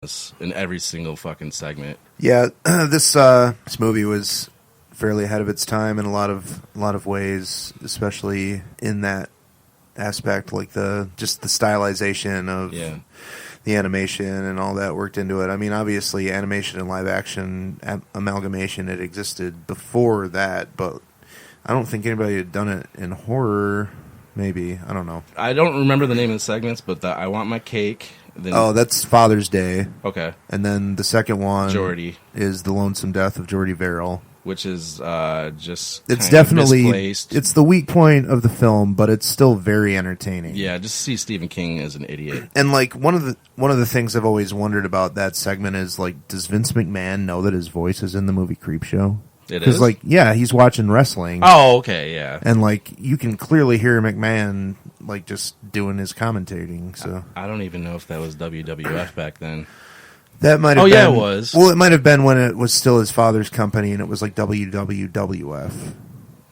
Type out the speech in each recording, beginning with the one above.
ridiculous in every single fucking segment. Yeah, this movie was fairly ahead of its time in a lot of ways, especially in that aspect, like the stylization of the animation and all that worked into it. I mean, obviously, animation and live action amalgamation had existed before that, but I don't think anybody had done it in horror. Maybe, I don't know. I don't remember the name of the segments, but I Want My Cake. Then, that's Father's Day. Okay. And then the second one, Geordie, is The Lonesome Death of Geordie Verrill. Which is just it's definitely misplaced. It's the weak point of the film, but it's still very entertaining. Yeah, just see Stephen King as an idiot. And like one of the things I've always wondered about that segment is like, does Vince McMahon know that his voice is in the movie Creepshow? It is? Because like, yeah, he's watching wrestling. Oh, okay, yeah. And like, you can clearly hear McMahon like just doing his commentating. So I don't even know if that was WWF back then. That might have been. Yeah, it was. Well, it might have been when it was still his father's company, and it was like WWF.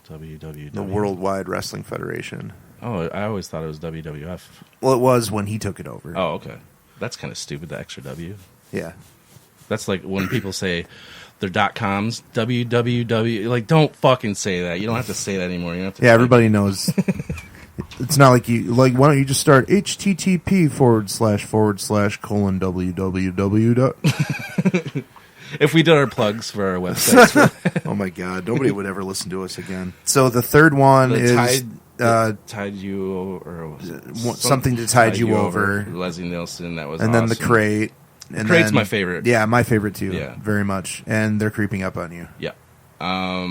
WWF. The Worldwide Wrestling Federation. Oh, I always thought it was WWF. Well, it was when he took it over. Oh, okay. That's kind of stupid, the extra W. Yeah. That's like when people say their .coms, www. Like, don't fucking say that. You don't have to say that anymore. You don't have to everybody knows. It's not like you, like, why don't you just start http // www. If we did our plugs for our websites. Oh my God, nobody would ever listen to us again. So the third one is Tide You Over, something to tide you over. Leslie Nielsen, that was and awesome. Then The Crate. And Crate's my favorite. Yeah, my favorite too. Yeah. Very much. And They're Creeping Up on You. Yeah.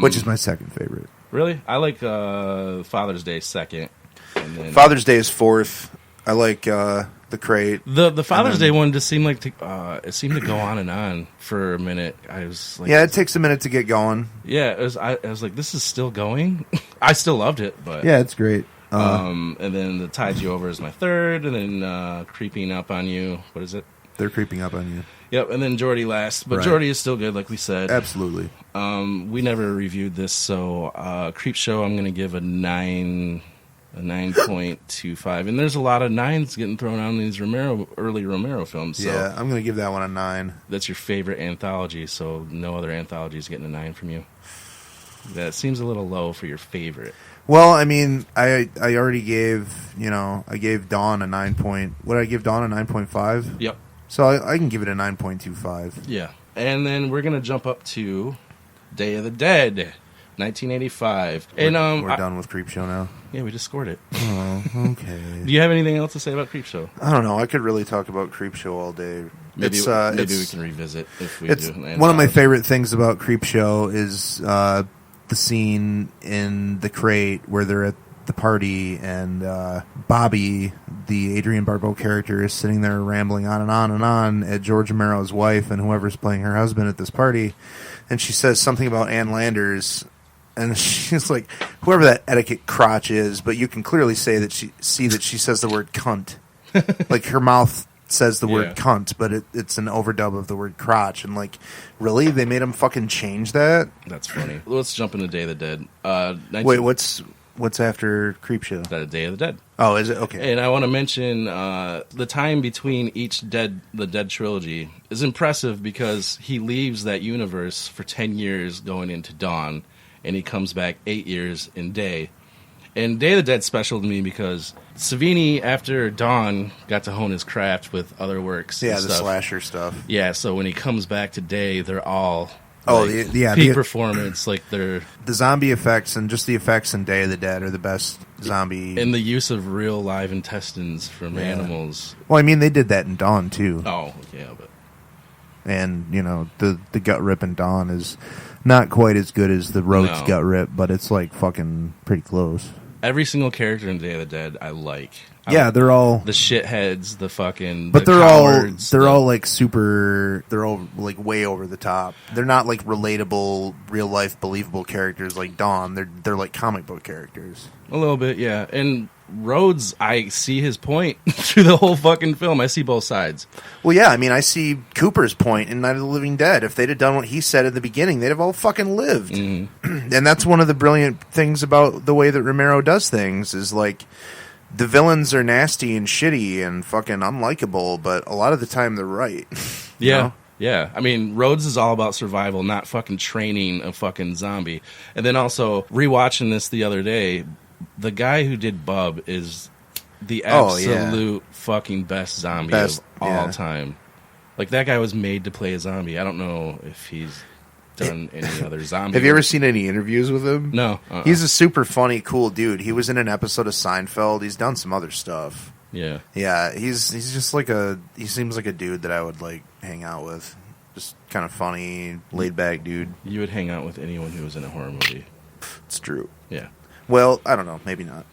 Which is my second favorite. Really? I like Father's Day second. And then Father's Day is fourth. I like The Crate. The Father's Day one just seemed like it seemed to go on and on for a minute. I was like, yeah, it takes a minute to get going. Yeah, I was like, this is still going. I still loved it, but yeah, it's great. And then The Tide You Over is my third, and then Creeping Up on You. What is it? They're Creeping Up on You. Yep, and then Geordie last, but right. Geordie is still good, like we said. Absolutely. We never reviewed this, so Creepshow I'm going to give a 9.25, and there's a lot of 9s getting thrown out in these early Romero films. So yeah, I'm going to give that one a 9. That's your favorite anthology, so no other anthology is getting a 9 from you. That seems a little low for your favorite. Well, I mean, I already gave, I gave Dawn a 9 point. What did I give Dawn, a 9.5? Yep. So I can give it a 9.25. Yeah. And then we're going to jump up to Day of the Dead, 1985. We're done with Creepshow now. Yeah, we just scored it. Oh, okay. Do you have anything else to say about Creepshow? I don't know. I could really talk about Creepshow all day. Maybe we can revisit if we do. One of my favorite things about Creepshow is the scene in The Crate where they're at the party and Bobby, the Adrienne Barbeau character, is sitting there rambling on and on and on at George Romero's wife and whoever's playing her husband at this party, and she says something about Ann Landers, and she's like, whoever that etiquette crotch is, but you can clearly say that she says the word cunt. Like her mouth says the word cunt, but it's an overdub of the word crotch. And like, really? They made him fucking change that? That's funny. Let's jump into Day of the Dead. Wait, what's after Creepshow? Day of the Dead. Oh, is it? Okay. And I want to mention the time between the Dead trilogy is impressive because he leaves that universe for 10 years going into Dawn, and he comes back 8 years in Day. And Day of the Dead special to me because Savini, after Dawn, got to hone his craft with other works. Yeah, and the slasher stuff. Yeah, so when he comes back to Day, they're all peak performance. Like the zombie effects and just the effects in Day of the Dead are the best zombie. And the use of real live intestines from animals. Well, I mean, they did that in Dawn too. Oh, yeah, but and the gut rip in Dawn is not quite as good as the Rhodes gut rip, but it's like fucking pretty close. Every single character in Day of the Dead I like. They're all the shitheads, the fucking. But they're cowards, all like super. They're all like way over the top. They're not like relatable, real life, believable characters like Dawn. They're like comic book characters. A little bit, yeah. And Rhodes, I see his point through the whole fucking film. I see both sides. Well, yeah, I mean, I see Cooper's point in Night of the Living Dead. If they'd have done what he said at the beginning, they'd have all fucking lived. Mm-hmm. And that's one of the brilliant things about the way that Romero does things is like the villains are nasty and shitty and fucking unlikable, but a lot of the time they're right. You Yeah. know? Yeah, I mean, Rhodes is all about survival, not fucking training a fucking zombie. And then also, rewatching this the other day, the guy who did Bub is the absolute fucking best zombie of all time. Like, that guy was made to play a zombie. I don't know if he's done any other zombie. Have you ever seen any interviews with him? No. He's a super funny, cool dude. He was in an episode of Seinfeld. He's done some other stuff. Yeah. Yeah, he's just like he seems like a dude that I would like hang out with. Just kind of funny, laid back dude. You would hang out with anyone who was in a horror movie. It's true. Yeah. Well, I don't know, maybe not.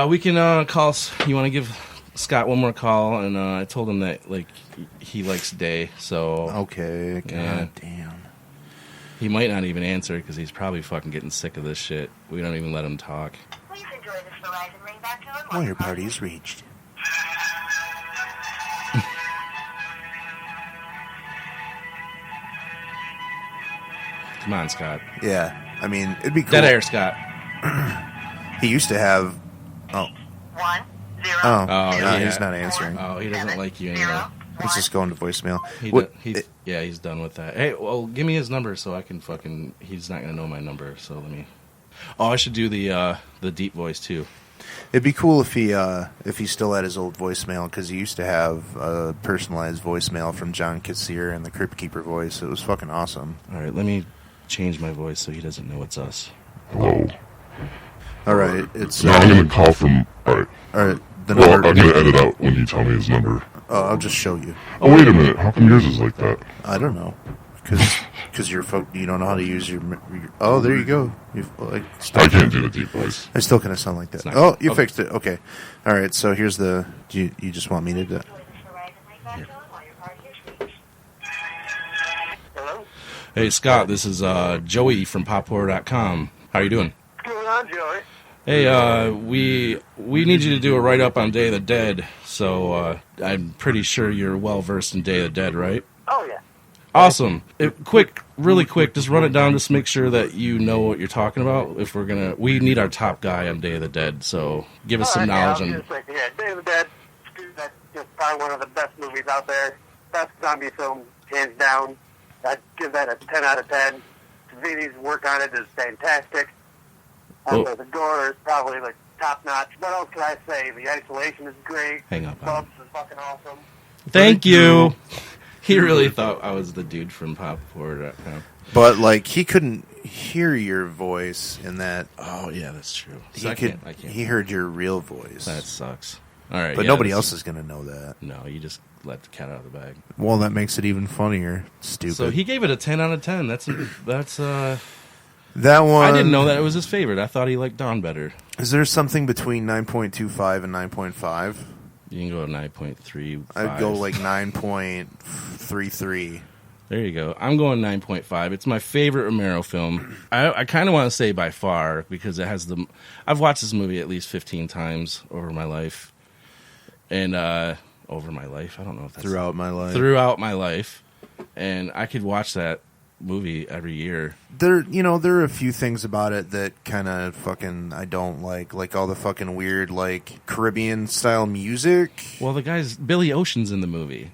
We can call. You want to give Scott one more call? And I told him that like he likes Day, so okay. God damn. He might not even answer because he's probably fucking getting sick of this shit. We don't even let him talk. Please enjoy this Verizon ringback tone. Well, your party's reached. Come on, Scott. Yeah, I mean, it'd be cool. Dead air, Scott. He used to have... Oh. 1 0. Oh, yeah. He's not answering. Oh, he doesn't like you anymore. He's just going to voicemail. He's done with that. Hey, well, give me his number so I can fucking... He's not going to know my number, so let me... Oh, I should do the deep voice, too. It'd be cool if he still had his old voicemail, because he used to have a personalized voicemail from John Kassir and the Crypt Keeper voice. It was fucking awesome. All right, let me change my voice so he doesn't know it's us. Hello. All right, it's... Now I'm going to call from... All right. The Well, number... I'm going to edit out when you tell me his number. Oh, I'll just show you. Oh, wait a minute. How come yours is like that? I don't know. Because you don't know how to use your... Oh, there you go. I can't do the deep voice. I still kind of sound like that. Oh, you fixed it. Okay. All right, so here's the... You just want me to do... Hello? Hey, Scott, this is Joey from PopHorror.com. How you doing? What's going on, Joey? Hey, we need you to do a write-up on Day of the Dead, so I'm pretty sure you're well-versed in Day of the Dead, right? Oh, yeah. Awesome. Really quick, just run it down, just make sure that you know what you're talking about. We need our top guy on Day of the Dead, so give us some knowledge on... Day of the Dead, that's just probably one of the best movies out there. Best zombie film, hands down. I'd give that a 10 out of 10. Savini's work on it is fantastic. The gore is probably like top notch. What else can I say? The isolation is great. Hang up. Bubs is fucking awesome. Thank you. He really thought I was the dude from PopHorror.com. But, like, he couldn't hear your voice in that... Oh, yeah, that's true. I can't. He heard your real voice. That sucks. All right, but nobody else is going to know that. No, you just let the cat out of the bag. Well, that makes it even funnier. Stupid. So he gave it a 10 out of 10. That's that one... I didn't know that it was his favorite. I thought he liked Dawn better. Is there something between 9.25 and 9.5? You can go 9.35. I'd go like 9.33. There you go. I'm going 9.5. It's my favorite Romero film. I kind of want to say by far because it has I've watched this movie at least 15 times over my life. And over my life, I don't know if that's... Throughout my life. Throughout my life. And I could watch that movie every year. There are a few things about it that kind of fucking I don't like all the fucking weird like Caribbean style music. Well, the guy's Billy Ocean's in the movie.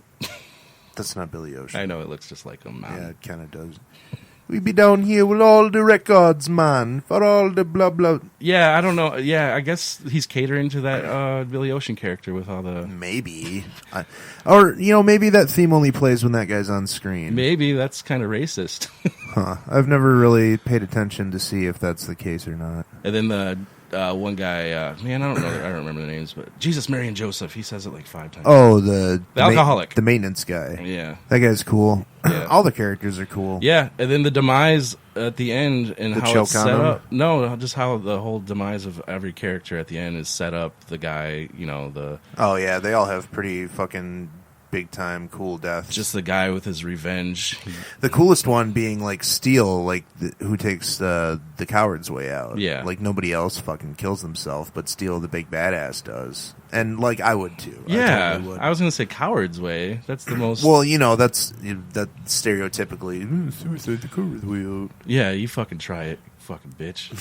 That's not Billy Ocean. I know it looks just like him. Yeah, it kind of does. We be down here with all the records, man, for all the blah blah. Yeah, I don't know. Yeah, I guess he's catering to that Billy Ocean character with all the... Maybe. Maybe that theme only plays when that guy's on screen. Maybe that's kind of racist. Huh. I've never really paid attention to see if that's the case or not. And then the one guy, I don't remember the names, but Jesus, Mary, and Joseph, he says it like 5 times. Oh, the alcoholic. The maintenance guy. Yeah. That guy's cool. Yeah. All the characters are cool. Yeah, and then the demise at the end and how it's set him? up. No, just how the whole demise of every character at the end is set up. The guy, the... Oh, yeah, they all have pretty fucking big-time cool deaths. Just the guy with his revenge. The coolest one being, like, Steel, like, who takes the coward's way out. Yeah. Like, nobody else fucking kills himself, but Steel, the big badass, does. And, like, I would, too. Yeah, I totally would. I was going to say coward's way. That's the most... Well, that's stereotypically, suicide the coward's way out. Yeah, you fucking try it, fucking bitch.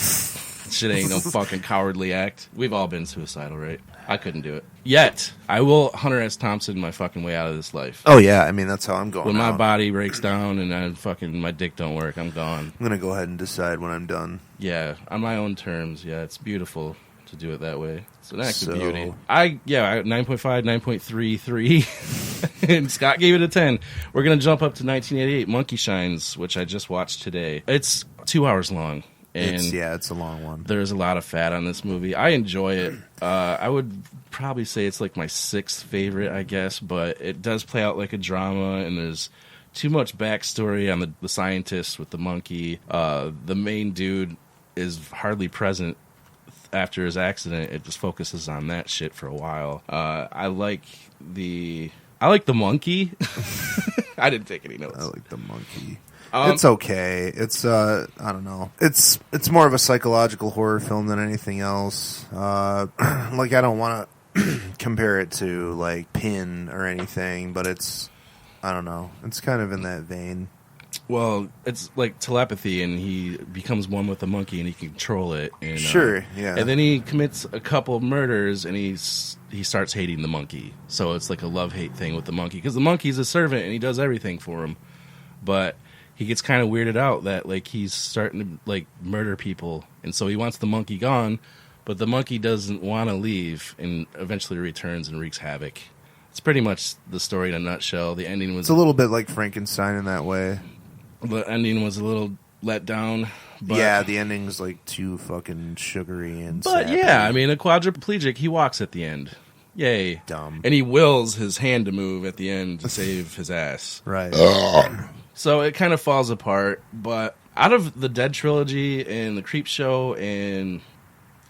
Shit ain't no fucking cowardly act. We've all been suicidal, right? I couldn't do it. Yet, I will Hunter S. Thompson my fucking way out of this life. Oh, yeah. I mean, that's how I'm going When my out. body breaks down and my dick don't work, I'm gone. I'm going to go ahead and decide when I'm done. Yeah, on my own terms. Yeah, it's beautiful to do it that way. It's an act of beauty. I 9.5, 9.33. And Scott gave it a 10. We're going to jump up to 1988, Monkey Shines, which I just watched today. It's 2 hours long. And it's a long one. There's a lot of fat on this movie. I enjoy it. I would probably say it's like my sixth favorite, I guess, but it does play out like a drama, and there's too much backstory on the scientist with the monkey. The main dude is hardly present after his accident. It just focuses on that shit for a while. I like the monkey. I didn't take any notes. I like the monkey. It's okay. It's I don't know. It's more of a psychological horror film than anything else. Like I don't want to compare it to like Pin or anything, but it's I don't know. It's kind of in that vein. Well, it's like telepathy, and he becomes one with the monkey, and he can control it. And, sure, yeah. And then he commits a couple of murders, and he starts hating the monkey. So it's like a love-hate thing with the monkey, because the monkey's a servant, and he does everything for him. But he gets kind of weirded out that like he's starting to like murder people, and so he wants the monkey gone, but the monkey doesn't want to leave, and eventually returns and wreaks havoc. It's pretty much the story in a nutshell. The ending was a little bit like Frankenstein in that way. The ending was a little let down. But, yeah, the ending's like too fucking sugary and But sappy. yeah, I mean, a quadriplegic, he walks at the end. Yay. Dumb. And he wills his hand to move at the end to save his ass. Right. So it kind of falls apart. But out of the Dead trilogy and the Creep Show and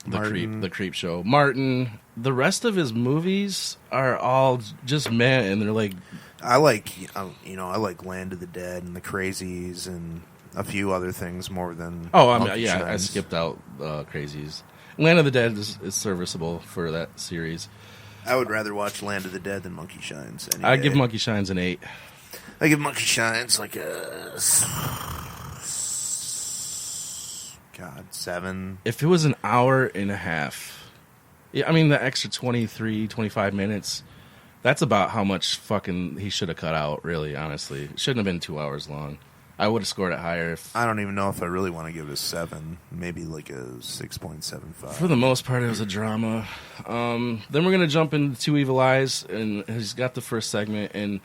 the Creep Show, Martin, the rest of his movies are all just meh, and they're like... I like Land of the Dead and The Crazies and a few other things more than. I skipped out Crazies. Land of the Dead is serviceable for that series. I would rather watch Land of the Dead than Monkey Shines. I give Monkey Shines an 8. I give Monkey Shines like a 7. If it was an hour and a half, yeah, I mean the extra 25 minutes. That's about how much fucking he should have cut out, really, honestly. It shouldn't have been 2 hours long. I would have scored it higher. I don't even know if I really want to give it a 7. Maybe like a 6.75. For the most part, it was a drama. Then we're going to jump into Two Evil Eyes, and he's got the first segment. And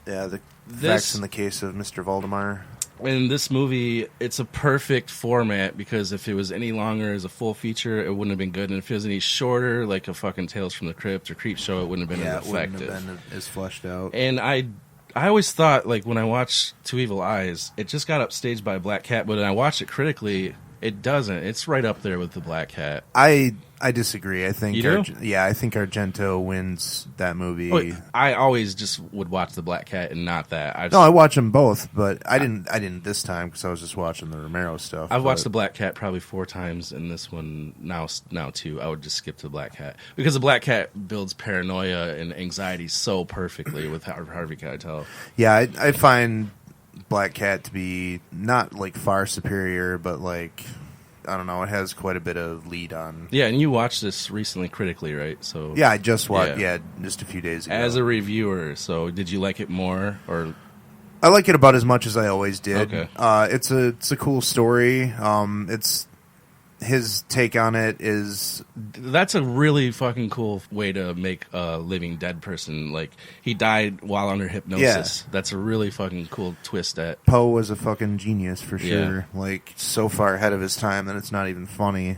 yeah, the facts in the case of Mr. Valdemar. In this movie, it's a perfect format, because if it was any longer as a full feature, it wouldn't have been good. And if it was any shorter, like a fucking Tales from the Crypt or Creep Show, it wouldn't have been as effective. It wouldn't have been as fleshed out. And I always thought, like, when I watched Two Evil Eyes, it just got upstaged by Black Cat, but when I watched it critically, it doesn't. It's right up there with the Black Cat. I disagree. I think you do? I think Argento wins that movie. Oh, I always just would watch the Black Cat and not that. I watch them both, but I didn't this time because I was just watching the Romero stuff. I've watched the Black Cat probably 4 times, and this one now 2. I would just skip to the Black Cat because the Black Cat builds paranoia and anxiety so perfectly with Harvey Keitel. Yeah, I find Black Cat to be not like far superior, but like, I don't know, it has quite a bit of lead on. Yeah, and you watched this recently critically, right? So yeah, I just watched. Yeah, just a few days ago. As a reviewer, so did you like it more, or? I like it about as much as I always did. Okay. It's a cool story. It's his take on it is... That's a really fucking cool way to make a living dead person. Like, he died while under hypnosis. Yeah. That's a really fucking cool twist at... Poe was a fucking genius for sure. Yeah. Like, so far ahead of his time that it's not even funny.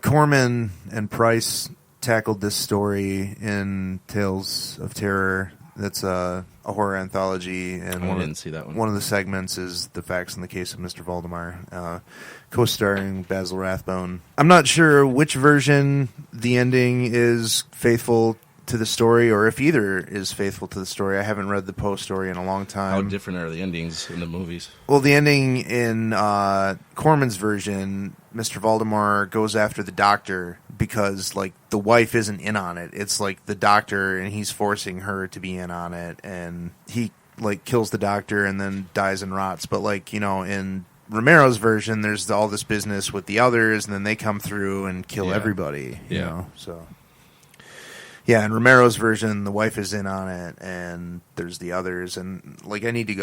Corman and Price tackled this story in Tales of Terror. That's a horror anthology, and I didn't see that one. One of the segments is the facts in the case of Mr. Valdemar, co-starring Basil Rathbone. I'm not sure which version the ending is faithful to the story, or if either is faithful to the story. I haven't read the Poe story in a long time. How different are the endings in the movies? Well, the ending in Corman's version, Mr. Valdemar goes after the doctor because, like, the wife isn't in on it. It's, like, the doctor, and he's forcing her to be in on it, and he, like, kills the doctor and then dies and rots. But, like, you know, in Romero's version, there's all this business with the others, and then they come through and kill Yeah. everybody. You Yeah. know, so yeah. In Romero's version, the wife is in on it, and there's the others, and like I need to go